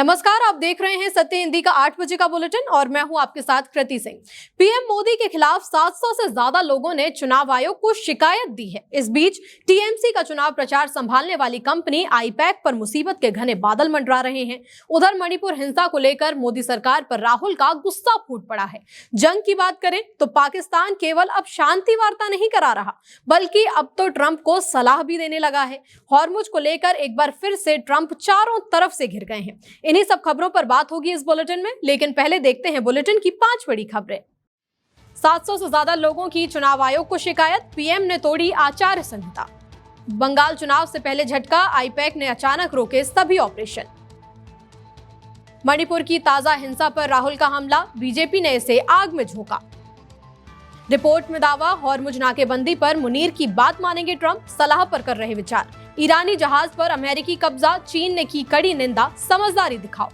नमस्कार, आप देख रहे हैं सत्य हिंदी का 8 बजे का बुलेटिन और मैं हूं आपके साथ कृति सिंह। पीएम मोदी के खिलाफ 700 से ज्यादा लोगों ने चुनाव आयोग को शिकायत दी है। इस बीच टीएमसी का चुनाव प्रचार संभालने वाली कंपनी आईपैक पर मुसीबत के घने बादल मंडरा रहे हैं। उधर मणिपुर हिंसा को लेकर मोदी सरकार पर राहुल का गुस्सा फूट पड़ा है। जंग की बात करें तो पाकिस्तान केवल अब शांति वार्ता नहीं करा रहा, बल्कि अब तो ट्रंप को सलाह भी देने लगा है। हॉर्मुज को लेकर एक बार फिर से ट्रंप चारों तरफ से घिर गए हैं। इन्हीं सब खबरों पर बात होगी इस बुलेटिन में, लेकिन पहले देखते हैं बुलेटिन की 5 बड़ी खबरें। 700 से ज्यादा लोगों की चुनाव आयोग को शिकायत, पीएम ने तोड़ी आचार संहिता। बंगाल चुनाव से पहले झटका, आईपैक ने अचानक रोके सभी ऑपरेशन। मणिपुर की ताजा हिंसा पर राहुल का हमला, बीजेपी ने इसे आग में झोंका। रिपोर्ट में दावा, हॉर्मुज नाकेबंदी पर मुनीर की बात मानेंगे ट्रंप, सलाह पर कर रहे विचार। ईरानी जहाज पर अमेरिकी कब्जा, चीन ने की कड़ी निंदा, समझदारी दिखाओ।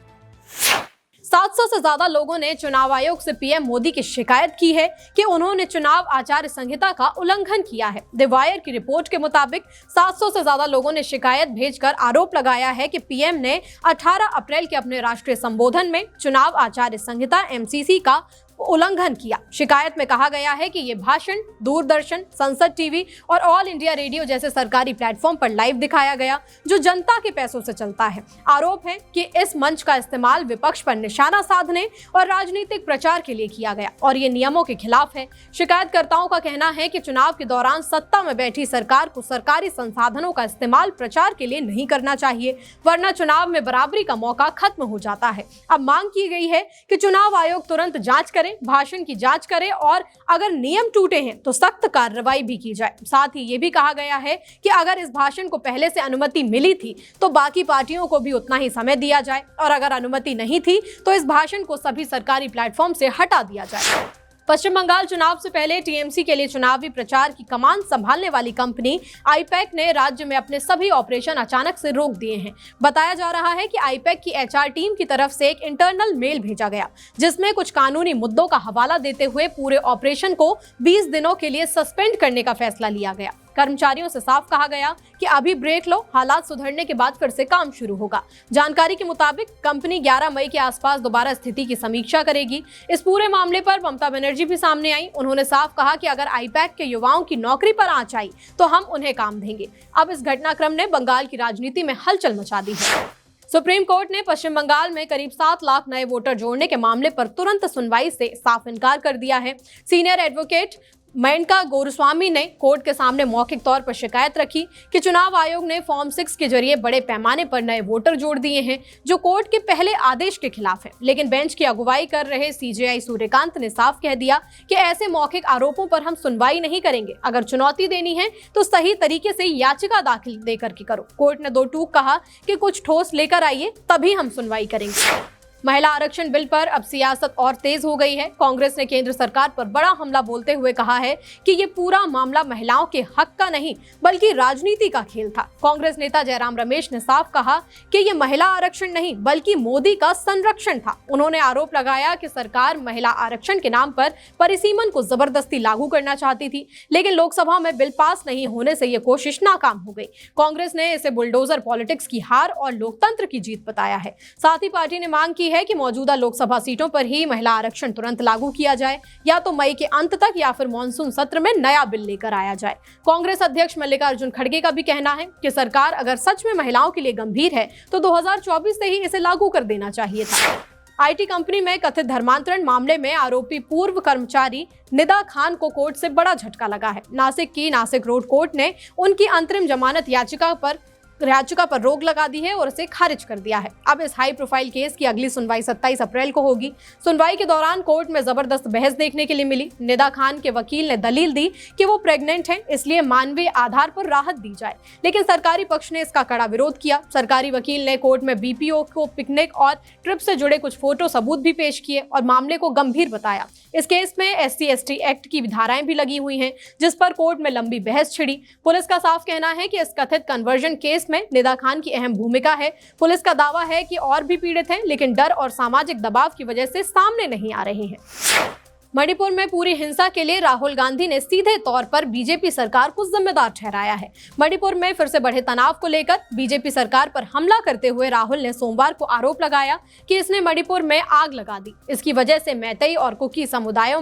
700 से ज्यादा लोगों ने चुनाव आयोग से पीएम मोदी की शिकायत की है कि उन्होंने चुनाव आचार संहिता का उल्लंघन किया है। द वायर की रिपोर्ट के मुताबिक 700 से ज्यादा लोगों ने शिकायत भेजकर आरोप लगाया है कि पीएम ने 18 अप्रैल के अपने राष्ट्रीय संबोधन में चुनाव आचार संहिता एमसीसी का उल्लंघन किया। शिकायत में कहा गया है कि ये भाषण दूरदर्शन, संसद टीवी और ऑल इंडिया रेडियो जैसे सरकारी प्लेटफॉर्म पर लाइव दिखाया गया, जो जनता के पैसों से चलता है। आरोप है कि इस मंच का इस्तेमाल विपक्ष पर निशाना साधने और राजनीतिक प्रचार के लिए किया गया और ये नियमों के खिलाफ है। शिकायतकर्ताओं का कहना है कि चुनाव के दौरान सत्ता में बैठी सरकार को सरकारी संसाधनों का इस्तेमाल प्रचार के लिए नहीं करना चाहिए, वरना चुनाव में बराबरी का मौका खत्म हो जाता है। अब मांग की गई है कि चुनाव आयोग तुरंत जांच करे, भाषण की जांच करे और अगर नियम टूटे हैं तो सख्त कार्रवाई भी की जाए। साथ ही ये भी कहा गया है कि अगर इस भाषण को पहले से अनुमति मिली थी तो बाकी पार्टियों को भी उतना ही समय दिया जाए और अगर अनुमति नहीं थी तो इस भाषण को सभी सरकारी प्लेटफॉर्म से हटा दिया जाए। पश्चिम बंगाल चुनाव से पहले टीएमसी के लिए चुनावी प्रचार की कमान संभालने वाली कंपनी आईपैक ने राज्य में अपने सभी ऑपरेशन अचानक से रोक दिए हैं। बताया जा रहा है कि आईपैक की एचआर टीम की तरफ से एक इंटरनल मेल भेजा गया, जिसमें कुछ कानूनी मुद्दों का हवाला देते हुए पूरे ऑपरेशन को 20 दिनों के लिए सस्पेंड करने का फैसला लिया गया। कर्मचारियों से साफ कहा गया कि अभी ब्रेक लो, हालात सुधरने के बाद फिर से काम शुरू होगा। जानकारी के मुताबिक कंपनी 11 मई के आसपास दोबारा स्थिति की समीक्षा करेगी। इस पूरे मामले पर ममता बनर्जी भी सामने आई। उन्होंने साफ कहा कि अगर आईपैक के युवाओं की नौकरी पर आंच आई तो हम उन्हें काम देंगे। अब इस घटनाक्रम ने बंगाल की राजनीति में हलचल मचा दी है। सुप्रीम कोर्ट ने पश्चिम बंगाल में करीब 7 लाख नए वोटर जोड़ने के मामले पर तुरंत सुनवाई से साफ इनकार कर दिया है। सीनियर एडवोकेट मेनका गोरुस्वामी ने कोर्ट के सामने मौखिक तौर पर शिकायत रखी कि चुनाव आयोग ने फॉर्म 6 के जरिए बड़े पैमाने पर नए वोटर जोड़ दिए हैं, जो कोर्ट के पहले आदेश के खिलाफ है। लेकिन बेंच की अगुवाई कर रहे सीजेआई सूर्यकांत ने साफ कह दिया कि ऐसे मौखिक आरोपों पर हम सुनवाई नहीं करेंगे। अगर चुनौती देनी है तो सही तरीके से याचिका दाखिल देकर के करो। कोर्ट ने 2 टूक कहा कि कुछ ठोस लेकर आइए, तभी हम सुनवाई करेंगे। महिला आरक्षण बिल पर अब सियासत और तेज हो गई है। कांग्रेस ने केंद्र सरकार पर बड़ा हमला बोलते हुए कहा है कि ये पूरा मामला महिलाओं के हक का नहीं बल्कि राजनीति का खेल था। कांग्रेस नेता जयराम रमेश ने साफ कहा कि ये महिला आरक्षण नहीं बल्कि मोदी का संरक्षण था। उन्होंने आरोप लगाया कि सरकार महिला आरक्षण के नाम पर परिसीमन को जबरदस्ती लागू करना चाहती थी, लेकिन लोकसभा में बिल पास नहीं होने से ये कोशिश नाकाम हो गई। कांग्रेस ने इसे बुलडोजर पॉलिटिक्स की हार और लोकतंत्र की जीत बताया है। साथ ही पार्टी ने मांग की है कि मौजूदा लोकसभा सीटों पर ही महिला आरक्षण तुरंत लागू किया जाए, या तो मई के अंत तक या फिर मॉनसून सत्र में नया बिल लेकर आया जाए। कांग्रेस अध्यक्ष मल्लिकार्जुन खड़गे का भी कहना है कि सरकार अगर सच में महिलाओं के लिए गंभीर है तो 2024 से ही इसे लागू कर देना चाहिए था। आईटी कंपनी में कथित धर्मांतरण मामले में आरोपी पूर्व कर्मचारी निदा खान को कोर्ट से बड़ा झटका लगा है। नासिक की नासिक रोड कोर्ट ने उनकी अंतरिम जमानत याचिका पर रोक लगा दी है और उसे खारिज कर दिया है। अब इस हाई प्रोफाइल केस की अगली सुनवाई 27 अप्रैल को होगी। सुनवाई के दौरान कोर्ट में जबरदस्त बहस देखने के लिए मिली। निदा खान के वकील ने दलील दी कि वो प्रेग्नेंट हैं, इसलिए मानवीय आधार पर राहत दी जाए, लेकिन सरकारी पक्ष ने इसका कड़ा विरोध किया। सरकारी वकील ने कोर्ट में बीपीओ को पिकनिक और ट्रिप से जुड़े कुछ फोटो सबूत भी पेश किए और मामले को गंभीर बताया। इस केस में SC/ST एक्ट की धाराएं भी लगी हुई हैं, जिस पर कोर्ट में लंबी बहस छिड़ी। पुलिस का साफ कहना है कि इस कथित कन्वर्जन केस में निदा खान की अहम भूमिका है। पुलिस का दावा है कि और भी पीड़ित हैं, लेकिन डर और सामाजिक दबाव की वजह से सामने नहीं आ रहे हैं। मणिपुर में पूरी हिंसा के लिए राहुल गांधी ने सीधे तौर पर बीजेपी सरकार को जिम्मेदार ठहराया है। मणिपुर में फिर से बढ़े तनाव को लेकर बीजेपी सरकार पर हमला करते हुए राहुल ने सोमवार को आरोप लगाया कि इसने मणिपुर में आग लगा दी। इसकी वजह से मैतेई और कुकी समुदायों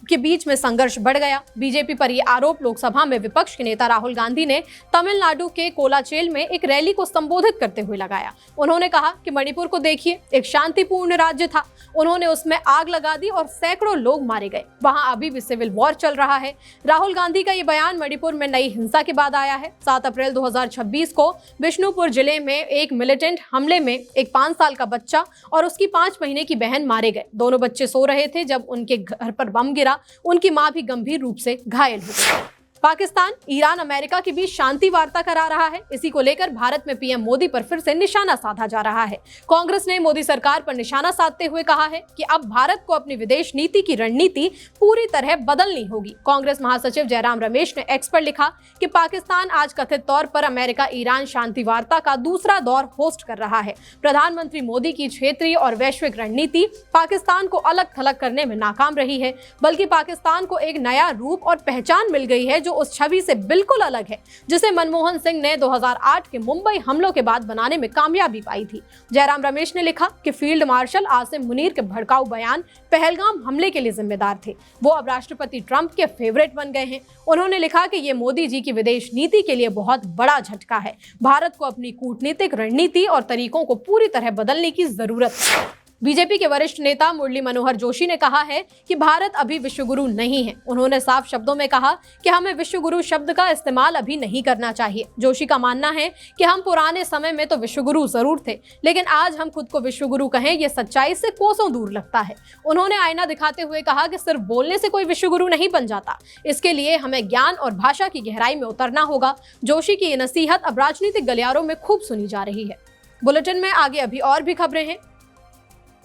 के बीच में संघर्ष बढ़ गया। बीजेपी पर यह आरोप लोकसभा में विपक्ष के नेता राहुल गांधी ने तमिलनाडु के कोलाचेल में एक रैली को संबोधित करते हुए लगाया। उन्होंने कहा कि मणिपुर को देखिए, एक शांतिपूर्ण राज्य था, उन्होंने उसमें आग लगा दी और सैकड़ों लोग मारे गए। वहां अभी भी सिविल वॉर चल रहा है। राहुल गांधी का ये बयान मणिपुर में नई हिंसा के बाद आया है। 7 अप्रैल 2026 को बिष्णुपुर जिले में एक मिलिटेंट हमले में एक 5 साल का बच्चा और उसकी 5 महीने की बहन मारे गए। दोनों बच्चे सो रहे थे जब उनके घर पर बम गिरा। उनकी मां भी गंभीर रूप से घायल हो गई। पाकिस्तान, ईरान, अमेरिका के बीच शांति वार्ता करा रहा है। इसी को लेकर भारत में पीएम मोदी पर फिर से निशाना साधा जा रहा है। कांग्रेस ने मोदी सरकार पर निशाना साधते हुए कहा है कि अब भारत को अपनी विदेश नीति की रणनीति पूरी तरह बदलनी होगी। कांग्रेस महासचिव जयराम रमेश ने एक्स पर लिखा कि पाकिस्तान आज कथित तौर पर अमेरिका ईरान शांति वार्ता का दूसरा दौर होस्ट कर रहा है। प्रधानमंत्री मोदी की क्षेत्रीय और वैश्विक रणनीति पाकिस्तान को अलग थलग करने में नाकाम रही है, बल्कि पाकिस्तान को एक नया रूप और पहचान मिल गई है जो उस छवि से बिल्कुल अलग है जिसे मनमोहन सिंह ने 2008 के मुंबई हमलों के बाद बनाने में कामयाबी पाई थी। जयराम रमेश ने लिखा कि फील्ड मार्शल आसिम मुनीर के भड़काऊ बयान पहलगाम हमले के लिए जिम्मेदार थे। वो अब राष्ट्रपति ट्रंप के फेवरेट बन गए हैं। उन्होंने लिखा कि ये मोदी जी की विदेश नीति के लिए बहुत बड़ा झटका है। भारत को अपनी कूटनीतिक रणनीति और तरीकों को पूरी तरह बदलने की जरूरत है। बीजेपी के वरिष्ठ नेता मुरली मनोहर जोशी ने कहा है कि भारत अभी विश्वगुरु नहीं है। उन्होंने साफ शब्दों में कहा कि हमें विश्वगुरु शब्द का इस्तेमाल अभी नहीं करना चाहिए। जोशी का मानना है कि हम पुराने समय में तो विश्वगुरु जरूर थे, लेकिन आज हम खुद को विश्वगुरु कहें ये सच्चाई से कोसों दूर लगता है। उन्होंने आईना दिखाते हुए कहा कि सिर्फ बोलने से कोई विश्वगुरु नहीं बन जाता, इसके लिए हमें ज्ञान और भाषा की गहराई में उतरना होगा। जोशी की ये नसीहत अब राजनीतिक गलियारों में खूब सुनी जा रही है। बुलेटिन में आगे अभी और भी खबरें हैं।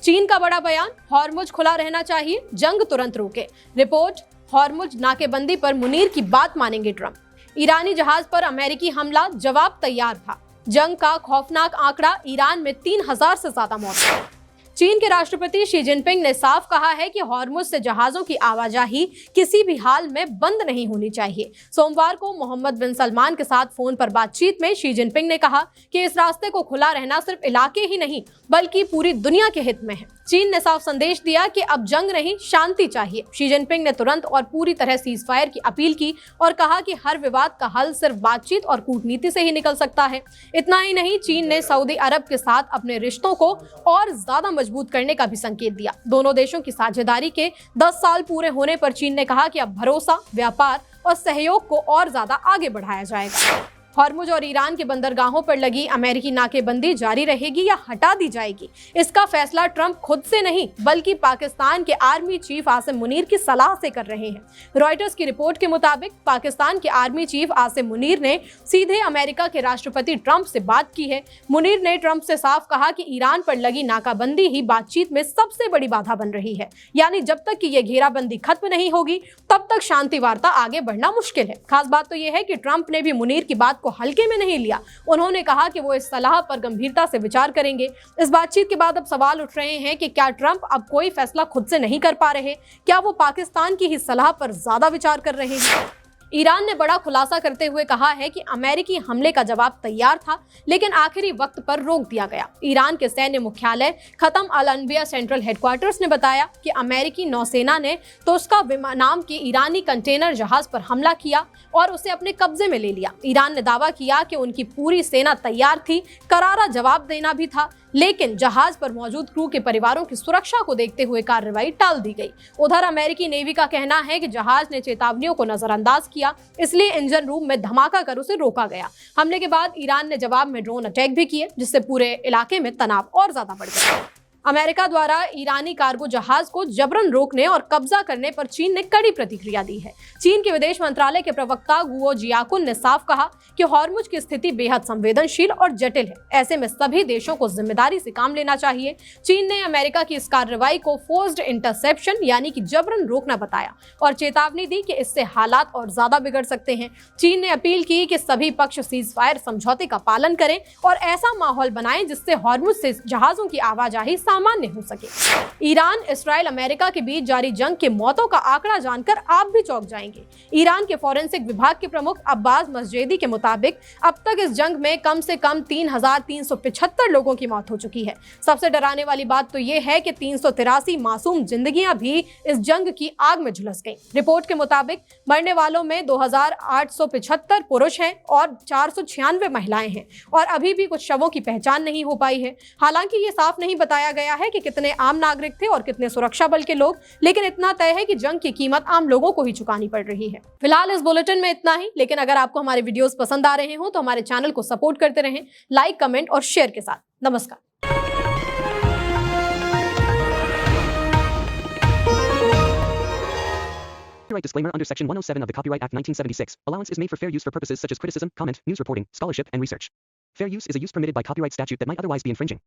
चीन का बड़ा बयान, हॉर्मुज खुला रहना चाहिए, जंग तुरंत रोके। रिपोर्ट, हॉर्मुज नाकेबंदी पर मुनीर की बात मानेंगे ट्रंप। ईरानी जहाज पर अमेरिकी हमला, जवाब तैयार था। जंग का खौफनाक आंकड़ा, ईरान में 3000 से ज्यादा मौत। चीन के राष्ट्रपति शी जिनपिंग ने साफ कहा है कि हॉर्मुज से जहाजों की आवाजाही किसी भी हाल में बंद नहीं होनी चाहिए। सोमवार को मोहम्मद बिन सलमान के साथ फोन पर बातचीत में शी जिनपिंग ने कहा कि इस रास्ते को खुला रहना सिर्फ इलाके ही नहीं बल्कि पूरी दुनिया के हित में है। चीन ने साफ संदेश दिया कि अब जंग नहीं, शांति चाहिए। शी जिनपिंग ने तुरंत और पूरी तरह सीज फायर की अपील की और कहा कि हर विवाद का हल सिर्फ बातचीत और कूटनीति से ही निकल सकता है। इतना ही नहीं, चीन ने सऊदी अरब के साथ अपने रिश्तों को और ज्यादा मजबूत करने का भी संकेत दिया। दोनों देशों की साझेदारी के 10 साल पूरे होने पर चीन ने कहा कि अब भरोसा, व्यापार और सहयोग को और ज्यादा आगे बढ़ाया जाएगा। हॉर्मुज और ईरान के बंदरगाहों पर लगी अमेरिकी नाकेबंदी जारी रहेगी या हटा दी जाएगी, इसका फैसला ट्रंप खुद से नहीं बल्कि पाकिस्तान के आर्मी चीफ आसिम मुनीर की सलाह से कर रहे हैं। रॉयटर्स की रिपोर्ट के मुताबिक पाकिस्तान के आर्मी चीफ आसिम मुनीर ने सीधे अमेरिका के राष्ट्रपति ट्रंप से बात की है। मुनीर ने ट्रंप से साफ कहा कि ईरान पर लगी नाकाबंदी ही बातचीत में सबसे बड़ी बाधा बन रही है, यानी जब तक कि ये घेराबंदी खत्म नहीं होगी तब तक शांति वार्ता आगे बढ़ना मुश्किल है। खास बात तो यह है कि ट्रंप ने भी मुनीर की बात को हल्के में नहीं लिया। उन्होंने कहा कि वो इस सलाह पर गंभीरता से विचार करेंगे। इस बातचीत के बाद अब सवाल उठ रहे हैं कि क्या ट्रंप अब कोई फैसला खुद से नहीं कर पा रहे? क्या वो पाकिस्तान की ही सलाह पर ज्यादा विचार कर रहे हैं? ईरान ने बड़ा खुलासा करते हुए कहा है कि अमेरिकी हमले का जवाब तैयार था, लेकिन आखिरी वक्त पर रोक दिया गया। ईरान के सैन्य मुख्यालय खतम अल अनबिया सेंट्रल हेडक्वार्टर्स ने बताया कि अमेरिकी नौसेना ने तोस्का नाम के ईरानी कंटेनर जहाज पर हमला किया और उसे अपने कब्जे में ले लिया। ईरान ने दावा किया कि उनकी पूरी सेना तैयार थी, करारा जवाब देना भी था, लेकिन जहाज पर मौजूद क्रू के परिवारों की सुरक्षा को देखते हुए कार्रवाई टाल दी गई। उधर अमेरिकी नेवी का कहना है कि जहाज ने चेतावनियों को नजरअंदाज किया, इसलिए इंजन रूम में धमाका कर उसे रोका गया। हमले के बाद ईरान ने जवाब में ड्रोन अटैक भी किए, जिससे पूरे इलाके में तनाव और ज्यादा बढ़ गया। अमेरिका द्वारा ईरानी कार्गो जहाज को जबरन रोकने और कब्जा करने पर चीन ने कड़ी प्रतिक्रिया दी है। चीन के विदेश मंत्रालय के प्रवक्ता गुओ जियाकुन ने साफ कहा कि हॉर्मुज की स्थिति बेहद संवेदनशील और जटिल है। ऐसे में सभी देशों को जिम्मेदारी से काम लेना चाहिए। चीन ने अमेरिका की इस कार्रवाई को फोर्स्ड इंटरसेप्शन यानी कि जबरन रोकना बताया और चेतावनी दी कि इससे हालात और ज्यादा बिगड़ सकते हैं। चीन ने अपील की कि सभी पक्ष सीज फायर समझौते का पालन करें और ऐसा माहौल बनाएं जिससे हॉर्मुज से जहाजों की आवाजाही सामान्य हो सके। ईरान, इसराइल, अमेरिका के बीच जारी जंग के मौतों का आंकड़ा जानकर आप भी चौंक जाएंगे। ईरान के फॉरेंसिक विभाग के प्रमुख अब्बास मस्जेदी के मुताबिक अब तक इस जंग में कम से कम 3,375 लोगों की मौत हो चुकी है। सबसे डराने वाली बात तो ये है कि 383 मासूम जिंदगियां भी इस जंग की आग में झुलस गईं। रिपोर्ट के मुताबिक मरने वालों में 2,875 पुरुष हैं और 496 महिलाएं हैं और अभी भी कुछ शवों की पहचान नहीं हो पाई है। हालांकि ये साफ नहीं बताया गया है कि कितने आम नागरिक थे और कितने सुरक्षा बल के लोग, लेकिन इतना तय है कि जंग की कीमत आम लोगों को ही चुकानी पड़ रही है। फिलहाल इस बुलेटिन में इतना ही, लेकिन अगर आपको हमारे वीडियोस पसंद आ रहे हो तो हमारे चैनल को सपोर्ट करते रहें, लाइक, कमेंट और शेयर के साथ। नमस्कार। Copyright disclaimer under Section 107 of the Copyright Act 1976. Allowance is made for fair use for purposes such as criticism, comment, news reporting, scholarship, and research. Fair use is a use permitted by copyright statute that might otherwise be infringing.